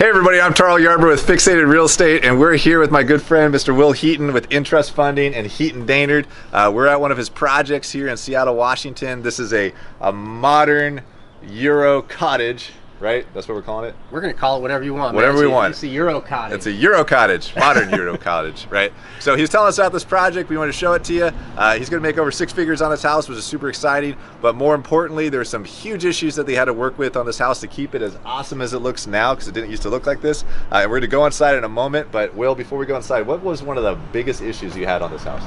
Hey everybody, I'm Tarl Yarber with Fixated Real Estate, and we're here with my good friend Mr. Will Heaton with Intrust Funding and Heaton Daynard. We're at one of his projects here in Seattle, Washington. This is a modern Euro cottage, right? That's what we're calling it? We're going to call it whatever you want. Whatever we want. It's a Euro Cottage. It's a Euro Cottage, modern Euro Cottage, right? So he's telling us about this project. We want to show it to you. He's going to make over 6 figures on this house, which is super exciting. But more importantly, there's some huge issues that they had to work with on this house to keep it as awesome as it looks now, because it didn't used to look like this. And we're going to go inside in a moment. But Will, before we go inside, what was one of the biggest issues you had on this house?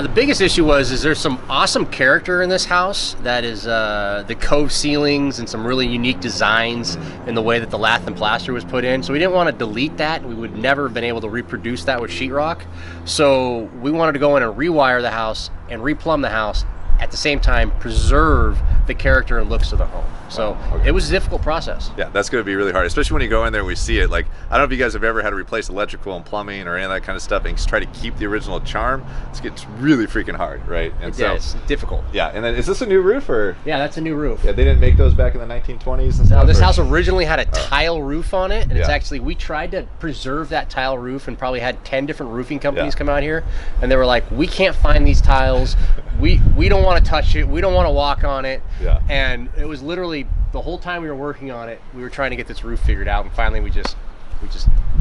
The biggest issue is there's some awesome character in this house. That is the cove ceilings and some really unique designs in the way that the lath and plaster was put in. So we didn't want to delete that. We would never have been able to reproduce that with sheetrock. So we wanted to go in and rewire the house and replumb the house, at the same time preserve the character and looks of the home. So It was a difficult process. Yeah, that's going to be really hard, especially when you go in there and we see it. Like, I don't know if you guys have ever had to replace electrical and plumbing or any of that kind of stuff and try to keep the original charm. It's really freaking hard, right? And yeah, it's difficult. Yeah, and then is this a new roof or? Yeah, that's a new roof. Yeah, they didn't make those back in the 1920s and stuff? No, this house originally had a tile roof on it, and it's Yeah. actually, we tried to preserve that tile roof and probably had 10 different roofing companies come out here, and they were like, we can't find these tiles, we don't want to touch it, we don't want to walk on it. Yeah. And it was literally the whole time we were working on it, we were trying to get this roof figured out, and finally we just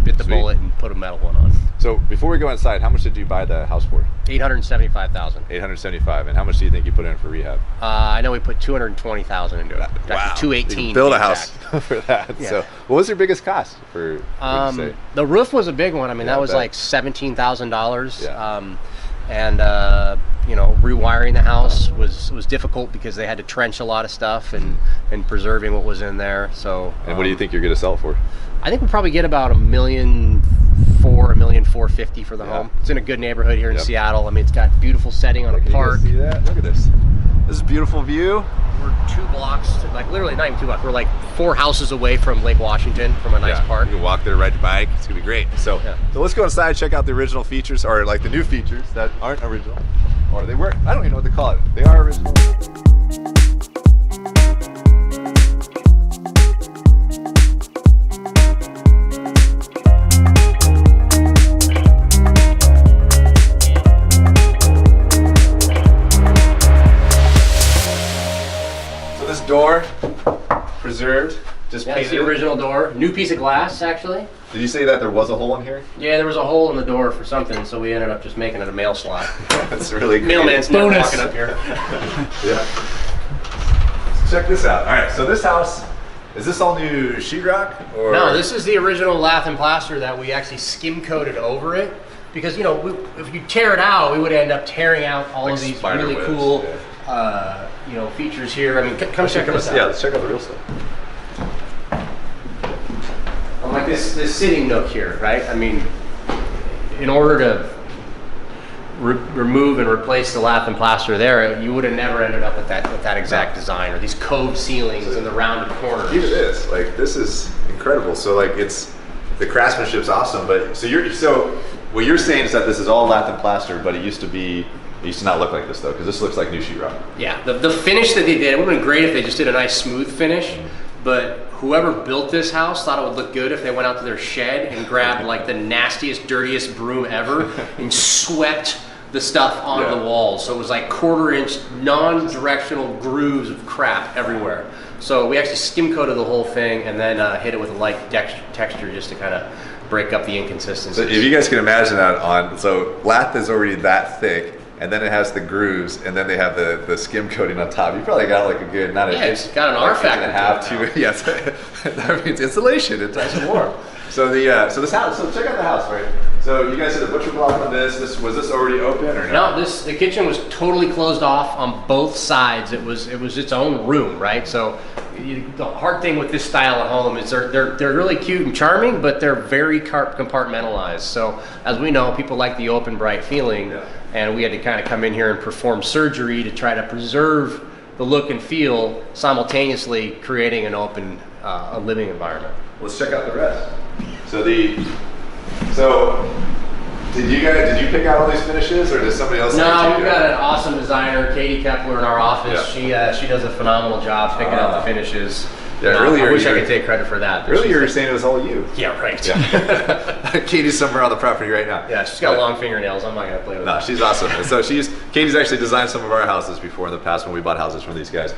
bit the bullet and put a metal one on. So before we go inside, how much did you buy the house for? $875,000. $875. And how much do you think you put in for rehab? I know we put $220,000 into it. Wow. $218. Build a house for that. Yeah. So what was your biggest cost for, would you say? The roof was a big one. I mean, that was like $17,000. Yeah. You know, rewiring the house was difficult because they had to trench a lot of stuff and preserving what was in there. So. And what do you think you're going to sell it for? I think we'll probably get about $1,450,000 for the home. It's in a good neighborhood here in Seattle. I mean, it's got beautiful setting on a park. Can you guys see that? Look at this. This is a beautiful view. We're 2 blocks, like literally not even 2 blocks. We're like 4 houses away from Lake Washington, from a nice park. You can walk there, ride your bike. It's gonna be great. So, so let's go inside, check out the original features, or like the new features that aren't original, or they were. I don't even know what to call it. They are original. Door preserved, just painted. That's the original door. New piece of glass, actually. Did you say that there was a hole in here? Yeah, there was a hole in the door for something, so we ended up just making it a mail slot. That's really good. Mailman's never walking up here. Yeah. Check this out. All right, so this house, is this all new sheetrock? Or? No, this is the original lath and plaster that we actually skim coated over it, because, you know, if you tear it out, we would end up tearing out all of these really cool you know, features here. I mean, come check this out. Yeah, let's check out the real stuff. Like this sitting nook here, right? I mean, in order to remove and replace the lath and plaster there, you would have never ended up with that exact design, or these cove ceilings and the rounded corners. Even this, like, this is incredible. So like, it's, the craftsmanship's awesome, but so what you're saying is that this is all lath and plaster, but it used to not look like this though, because this looks like new sheetrock. Yeah, the finish that they did, it would have been great if they just did a nice smooth finish, but whoever built this house thought it would look good if they went out to their shed and grabbed like the nastiest, dirtiest broom ever and swept the stuff onto the walls. So it was like 1/4 inch non-directional grooves of crap everywhere. So we actually skim coated the whole thing and then hit it with a light texture just to kind of break up the inconsistencies. So if you guys can imagine that so lath is already that thick, and then it has the grooves, and then they have the skim coating on top. You probably got like a good, not an inch. It's got an R factor. Yes, that means insulation. It's nice and warm. So so this house. So check out the house, right? So you guys did a butcher block on this. Was this already open or no? No, the kitchen was totally closed off on both sides. It was its own room, right? So the hard thing with this style of home is they're really cute and charming, but they're very compartmentalized. So as we know, people like the open, bright feeling, and we had to kind of come in here and perform surgery to try to preserve the look and feel, simultaneously creating an open a living environment. Let's check out the rest. So did you pick out all these finishes, or does somebody else? No, we've got an awesome designer, Katie Kepler, in our office. Yeah. She does a phenomenal job picking out the finishes. Yeah, earlier I wish I could take credit for that. Earlier you were saying it was all you. Yeah, right. Yeah. Katie's somewhere on the property right now. Yeah, she's got long fingernails. I'm not gonna play with her. No, she's awesome. And so Katie's actually designed some of our houses before in the past when we bought houses from these guys.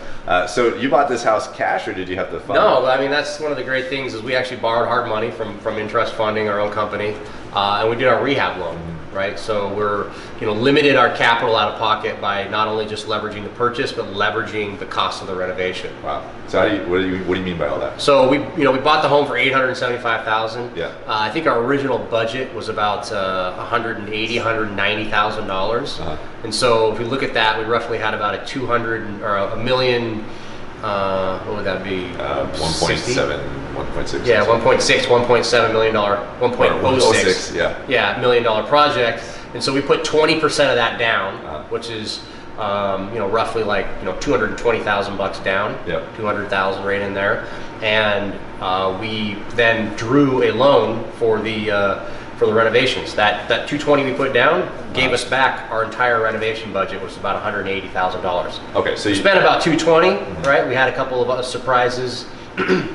So you bought this house cash, or did you have to fund? No, I mean that's one of the great things is we actually borrowed hard money from Intrust Funding, our own company, and we did our rehab loan. Right, so we're limited our capital out of pocket by not only just leveraging the purchase, but leveraging the cost of the renovation. Wow. So what do you mean by all that? So we bought the home for $875,000. Yeah. I think our original budget was about $190,000. And so if we look at that, we roughly had about a million. What would that be? 1.7, 1.6. Yeah, 1.7 million dollar, 1.06. Yeah, $1 million project. And so we put 20% of that down, which is roughly like $220,000 down. Yep. 200,000 right in there, and we then drew a loan for the renovations. That 220 we put down gave us back our entire renovation budget, which was about $180,000. Okay, so we spent about 220, right? We had a couple of surprises.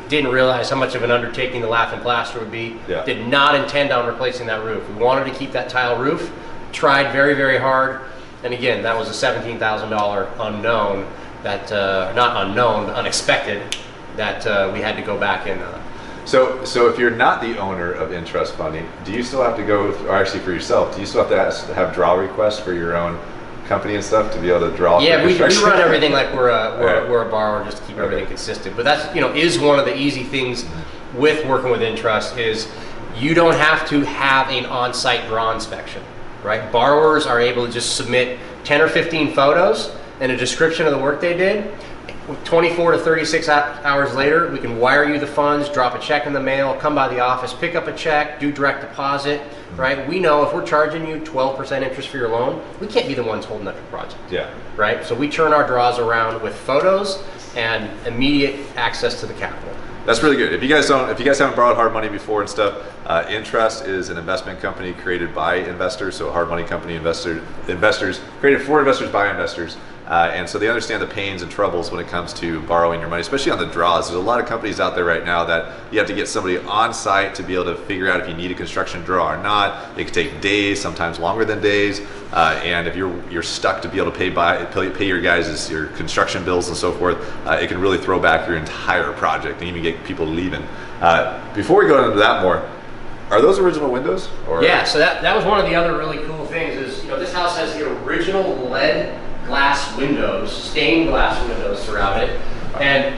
Didn't realize how much of an undertaking the lath and plaster would be. Yeah. Did not intend on replacing that roof. We wanted to keep that tile roof. Tried very, very hard. And again, that was a $17,000 unknown that, not unknown, but unexpected, that we had to go back and So if you're not the owner of Intrust Funding, do you still have to go, or actually for yourself, do you still have to have draw requests for your own company and stuff to be able to draw? Yeah, we run everything like we're a borrower just to keep everything consistent. But that's is one of the easy things with working with Intrust is you don't have to have an on-site draw inspection, right? Borrowers are able to just submit 10 or 15 photos and a description of the work they did. 24 to 36 hours later, we can wire you the funds, drop a check in the mail, come by the office, pick up a check, do direct deposit, right? We know if we're charging you 12% interest for your loan, we can't be the ones holding up your project. Yeah. Right? So we turn our draws around with photos and immediate access to the capital. That's really good. If you guys haven't borrowed hard money before and stuff, Intrust is an investment company created by investors, so a hard money company investors created for investors by investors. And so they understand the pains and troubles when it comes to borrowing your money, especially on the draws. There's a lot of companies out there right now that you have to get somebody on site to be able to figure out if you need a construction draw or not. It can take days, sometimes longer than days. And if you're stuck to be able to pay your guys' your construction bills and so forth, it can really throw back your entire project and even get people leaving. Before we go into that more, are those original windows? Or? Yeah, so that was one of the other really cool things is this house has the original lead glass windows, stained glass windows throughout it. And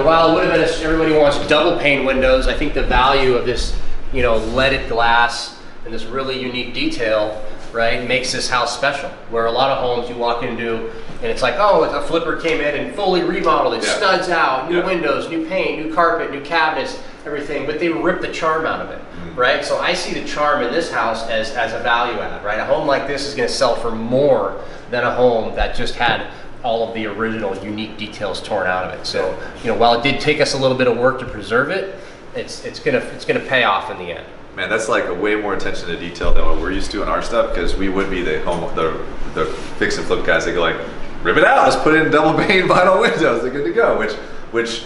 while it would have been everybody wants double pane windows, I think the value of this leaded glass and this really unique detail, right, makes this house special. Where a lot of homes you walk into and it's like, oh, a flipper came in and fully remodeled it, studs out, new windows, new paint, new carpet, new cabinets, everything, but they rip the charm out of it, right? So I see the charm in this house as a value add, right? A home like this is going to sell for more than a home that just had all of the original unique details torn out of it. So while it did take us a little bit of work to preserve it, it's gonna pay off in the end. Man, that's like a way more attention to detail than what we're used to in our stuff, because we would be the fix and flip guys that go like, rip it out, let's put in double pane vinyl windows, they're good to go. Which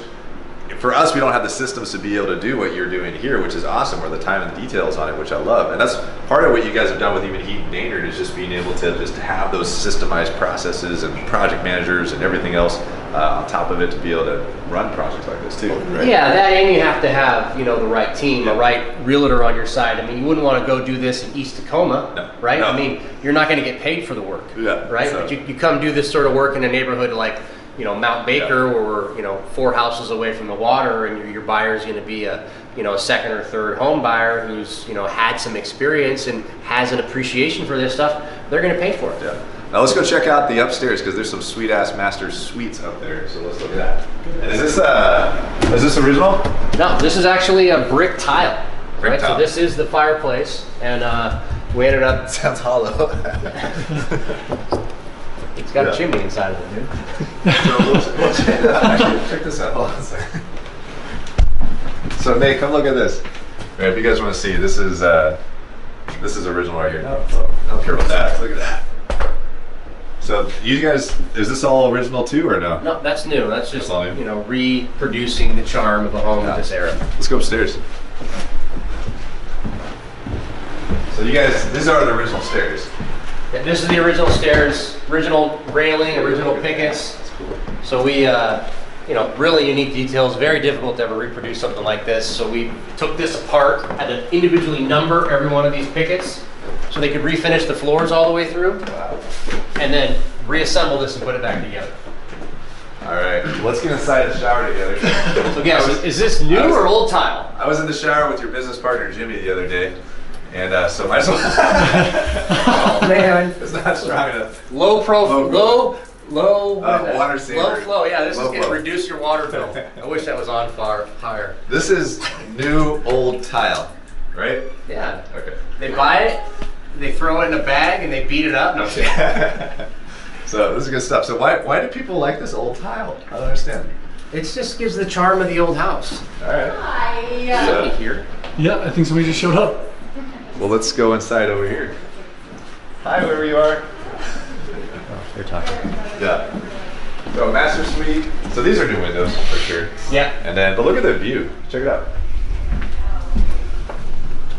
for us, we don't have the systems to be able to do what you're doing here, which is awesome, or the time and the details on it, which I love. And that's part of what you guys have done with even Heaton Daynard, is just being able to just have those systemized processes and project managers and everything else on top of it to be able to run projects like this too, right? Yeah, that, and you have to have the right team, the right realtor on your side. I mean, you wouldn't want to go do this in East Tacoma, right? No. I mean, you're not going to get paid for the work, right? So. But you come do this sort of work in a neighborhood like Mount Baker, where we're 4 houses away from the water, and your buyer's going to be a second or third home buyer who's had some experience and has an appreciation for this stuff. They're going to pay for it. Yeah. Now let's go check out the upstairs, because there's some sweet ass master suites up there. So let's look at that. And is this original? No, this is actually a brick tile. Brick tile. So this is the fireplace, and we ended up. Sounds hollow. It's got a chimney inside of it, dude. Actually, check this out. Hold on a second. So Nate, come look at this. Right, if you guys want to see, this is original right here. No, I don't care about that. Look at that. So you guys, is this all original too, or no? No, that's new. That's just, all new. you know, reproducing the charm of a home of this era. Let's go upstairs. So you guys, these are the original stairs. Yeah, this is the original stairs, original railing, original pickets. That's cool. So we, you know, really unique details. Very difficult to ever reproduce something like this. So we took this apart, had to individually number every one of these pickets so they could refinish the floors all the way through. Wow. And then reassemble this and put it back together. All right, let's get inside the shower together. So guys, is this new or old tile? I was in the shower with your business partner Jimmy the other day, and so my Oh man, it's not strong enough. low Low water low saver. flow. Yeah, this Low is going to flow. reduce your water bill. I wish that was on fire higher. This is new old tile, right? Yeah, Okay. they buy it, they throw it in a bag, and they beat it up. No, I'm kidding. So this is good stuff. So why do people like this old tile? I don't understand. It just gives the charm of the old house. All right. Hi. Somebody here. Yeah, I think somebody just showed up. Well, let's go inside over here. Hi, wherever you are. They're talking. Yeah. So master suite. So these are new windows for sure. Yeah. And then, but look at the view. Check it out.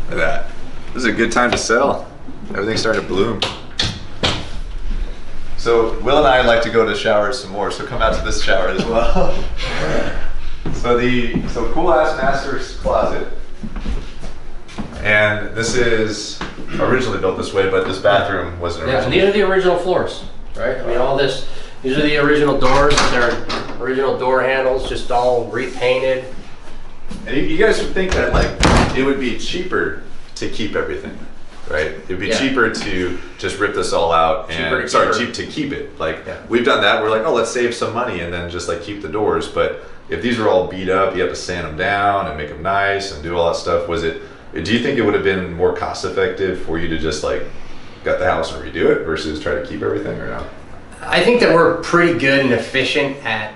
Look at that. This is a good time to sell. Everything's starting to bloom. So Will and I like to go to showers some more, so come out to this shower as well. So cool ass master's closet. And this is originally built this way, but this bathroom wasn't Yeah, original. and these are the original floors, right? I mean, all this, these are the original doors. They're original door handles, just all repainted. And you guys would think that like it would be cheaper to keep everything, right? It'd be Yeah. cheaper to just rip this all out Cheaper and to keep cheap it. to keep it. Like Yeah. we've done that. We're like, oh, let's save some money and then just like keep the doors. But if these are all beat up, you have to sand them down and make them nice and do all that stuff. Do you think it would have been more cost effective for you to just like gut the house and redo it versus try to keep everything, or no? I think that we're pretty good and efficient at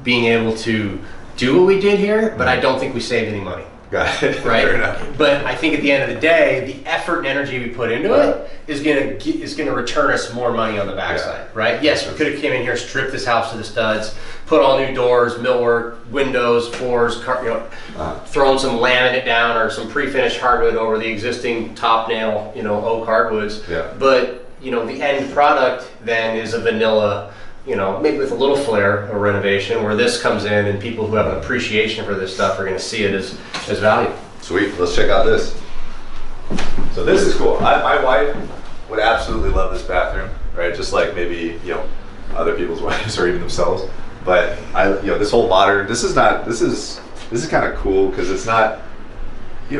being able to do what we did here, but I don't think we saved any money. Got it. Right? Fair enough. But I think at the end of the day, the effort and energy we put into it is gonna return us more money on the backside, right? Yes, we could have came in here, stripped this house to the studs, put all new doors, millwork, windows, floors, thrown some laminate down or some pre-finished hardwood over the existing top nail, oak hardwoods. Yeah. But the end product then is a vanilla, maybe with a little flair of renovation, where this comes in and people who have an appreciation for this stuff are going to see it as value. Sweet. Let's check out this. So this is cool. My wife would absolutely love this bathroom, right? Just like maybe other people's wives or even themselves. But this whole modern. This is kind of cool because it's not.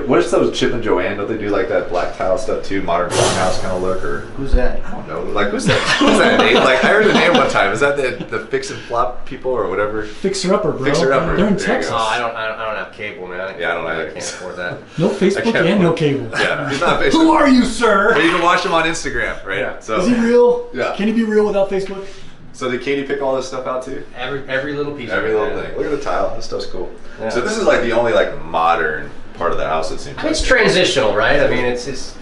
What is those Chip and Joanne? Don't they do like that black tile stuff too? Modern farmhouse kind of look, or Who's that? I don't know. Like who's that? Who's that name? Like I heard the name one time. Is that the fix and flop people or whatever? Fixer Upper, bro. Fixer Upper. They're in There you Texas. go. Oh, I don't have cable, man. Yeah, I don't either. I can't afford that. No Facebook can't and no afford- cable. Yeah, he's not Facebook. Who are you, sir? But you can watch him on Instagram, right? Yeah. So Is he real? Yeah. Can he be real without Facebook? So did Katie pick all this stuff out too? Every little piece. Every of it, little yeah. thing. Look at the tile. This stuff's cool. Yeah. So this is like the only like modern part of the house, it seems. It's transitional, right? I mean, it's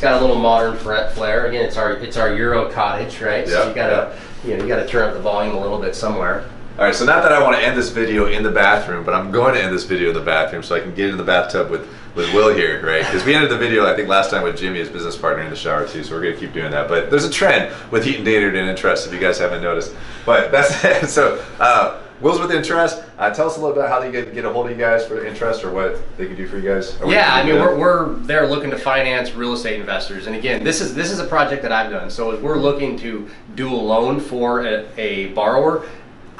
got a little modern flair. Again, it's our Euro Cottage, right? So Yeah, you gotta turn up the volume a little bit somewhere. All right, so not that I want to end this video in the bathroom, but I'm going to end this video in the bathroom so I can get in the bathtub with Will here, right? Because we ended the video, I think, last time with Jimmy, his business partner, in the shower too, so we're going to keep doing that. But there's a trend with Heaton Dated and Intrust, if you guys haven't noticed. But that's it. So Will's with Intrust. Tell us a little about how they get a hold of you guys for Intrust or what they can do for you guys. Yeah, I mean, we're there looking to finance real estate investors, and again, this is a project that I've done. So if we're looking to do a loan for a borrower,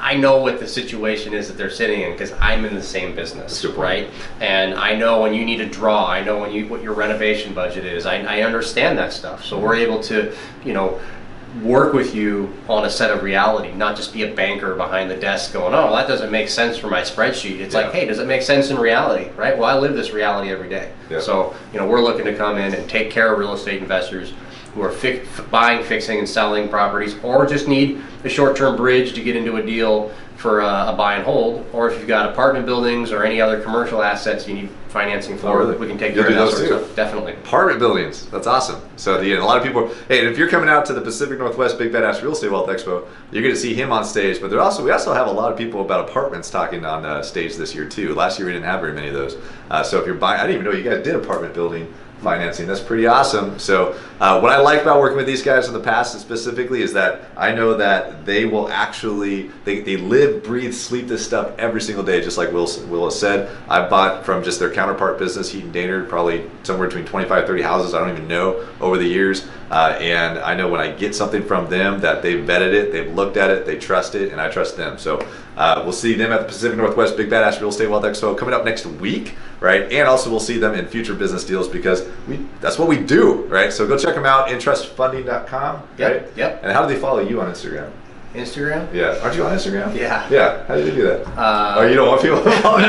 I know what the situation is that they're sitting in because I'm in the same business, right? And I know when you need a draw, I know what your renovation budget is. I understand that stuff, so we're able to, work with you on a set of reality, not just be a banker behind the desk going, oh, that doesn't make sense for my spreadsheet. It's like, hey, does it make sense in reality, right? Well, I live this reality every day. Yeah. So, we're looking to come in and take care of real estate investors who are buying, fixing, and selling properties, or just need a short-term bridge to get into a deal for a buy and hold, or if you've got apartment buildings or any other commercial assets you need financing for, really? we can take You'll care of do that those sort of too? stuff. Definitely. Apartment buildings. That's awesome. So a lot of people, hey, if you're coming out to the Pacific Northwest Big Badass Real Estate Wealth Expo, you're going to see him on stage. But we also have a lot of people about apartments talking on stage this year too. Last year we didn't have very many of those. So if you're buying, I didn't even know you guys did apartment building financing. That's pretty awesome. So what I like about working with these guys in the past specifically is that I know that they will actually, they live, breathe, sleep this stuff every single day, just like Will has said. I've bought from just their counterpart business, Heaton Daynard, probably somewhere between 25, 30 houses, I don't even know, over the years. And I know when I get something from them that they've vetted it, they've looked at it, they trust it, and I trust them. So we'll see them at the Pacific Northwest Big Badass Real Estate Wealth Expo coming up next week, right? And also we'll see them in future business deals because that's what we do, right? So go check them out, intrustfunding.com, right? Yep. And how do they follow you on Instagram? Instagram? Yeah. Aren't you on Instagram? Yeah. Yeah. How do they do that? Oh, you don't want people to follow you?